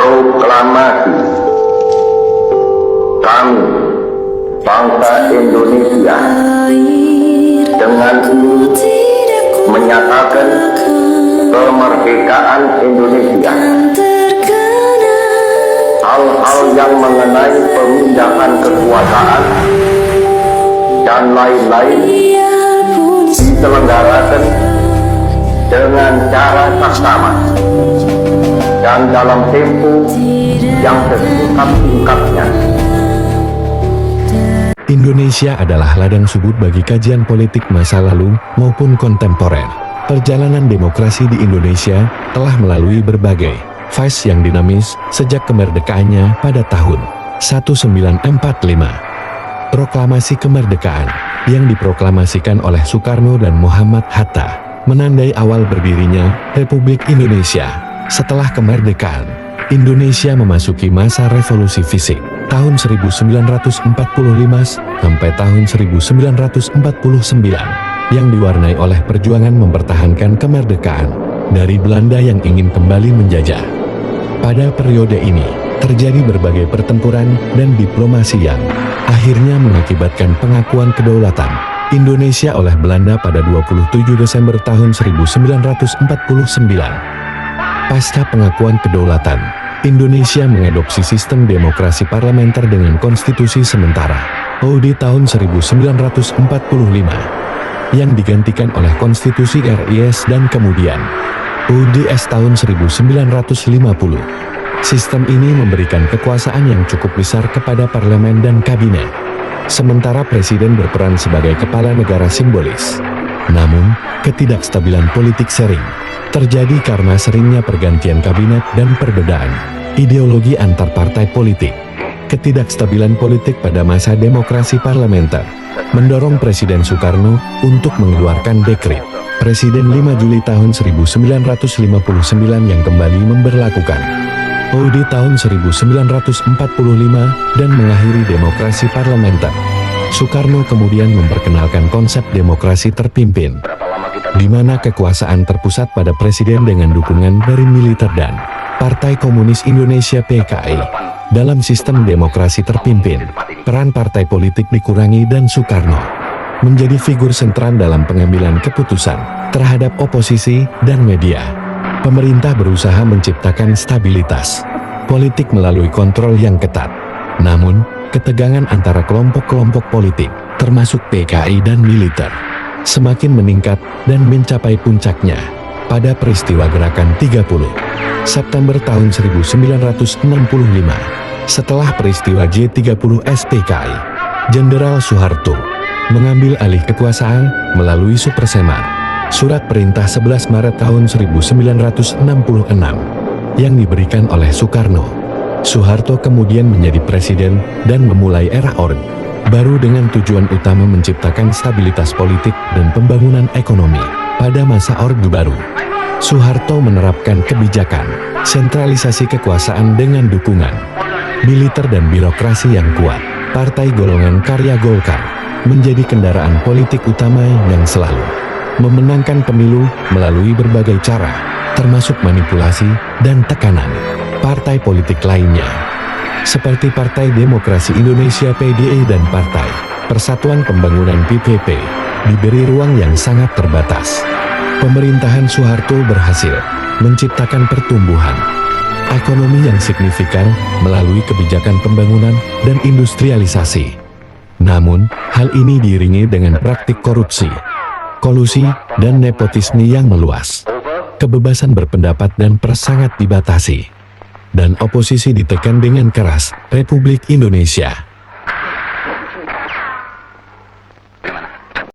Proklamasi kami, bangsa Indonesia, dengan ini menyatakan kemerdekaan Indonesia. Hal-hal yang mengenai pemindahan kekuasaan dan lain-lain diselenggarakan dengan cara saksama dan dalam tempo yang sesingkat-singkatnya. Indonesia adalah ladang subur bagi kajian politik masa lalu maupun kontemporer. Perjalanan demokrasi di Indonesia telah melalui berbagai fase yang dinamis sejak kemerdekaannya pada tahun 1945. Proklamasi kemerdekaan yang diproklamasikan oleh Soekarno dan Muhammad Hatta menandai awal berdirinya Republik Indonesia. Setelah kemerdekaan, Indonesia memasuki masa revolusi fisik tahun 1945 sampai tahun 1949 yang diwarnai oleh perjuangan mempertahankan kemerdekaan dari Belanda yang ingin kembali menjajah. Pada periode ini, terjadi berbagai pertempuran dan diplomasi yang akhirnya mengakibatkan pengakuan kedaulatan Indonesia oleh Belanda pada 27 Desember tahun 1949. Pasca pengakuan kedaulatan, Indonesia mengadopsi sistem demokrasi parlementer dengan konstitusi sementara (OUD) tahun 1945 yang digantikan oleh konstitusi RIS dan kemudian UUDS tahun 1950. Sistem ini memberikan kekuasaan yang cukup besar kepada parlemen dan kabinet, sementara presiden berperan sebagai kepala negara simbolis. Namun, ketidakstabilan politik sering terjadi karena seringnya pergantian kabinet dan perbedaan ideologi antar partai politik. Ketidakstabilan politik pada masa demokrasi parlementer mendorong Presiden Soekarno untuk mengeluarkan dekret Presiden 5 Juli tahun 1959 yang kembali memberlakukan OUD tahun 1945 dan mengakhiri demokrasi parlementer. Soekarno kemudian memperkenalkan konsep demokrasi terpimpin, di mana kekuasaan terpusat pada presiden dengan dukungan dari militer dan Partai Komunis Indonesia (PKI). Dalam sistem demokrasi terpimpin, peran partai politik dikurangi dan Soekarno menjadi figur sentral dalam pengambilan keputusan terhadap oposisi dan media. Pemerintah berusaha menciptakan stabilitas politik melalui kontrol yang ketat. Namun, ketegangan antara kelompok-kelompok politik, termasuk PKI dan militer, semakin meningkat dan mencapai puncaknya pada peristiwa Gerakan 30 September tahun 1965. Setelah peristiwa G30 SPKI, Jenderal Soeharto mengambil alih kekuasaan melalui Supersemar, Surat Perintah 11 Maret tahun 1966 yang diberikan oleh Soekarno. Soeharto kemudian menjadi presiden dan memulai era Orde Baru dengan tujuan utama menciptakan stabilitas politik dan pembangunan ekonomi pada masa Orde Baru. Soeharto menerapkan kebijakan sentralisasi kekuasaan dengan dukungan militer dan birokrasi yang kuat. Partai golongan karya Golkar menjadi kendaraan politik utama yang selalu memenangkan pemilu melalui berbagai cara, termasuk manipulasi dan tekanan partai politik lainnya, seperti Partai Demokrasi Indonesia (PDI) dan Partai Persatuan Pembangunan (PPP), diberi ruang yang sangat terbatas. Pemerintahan Soeharto berhasil menciptakan pertumbuhan ekonomi yang signifikan melalui kebijakan pembangunan dan industrialisasi. Namun, hal ini diiringi dengan praktik korupsi, kolusi, dan nepotisme yang meluas. Kebebasan berpendapat dan pers sangat dibatasi, dan oposisi ditekan dengan keras. Republik Indonesia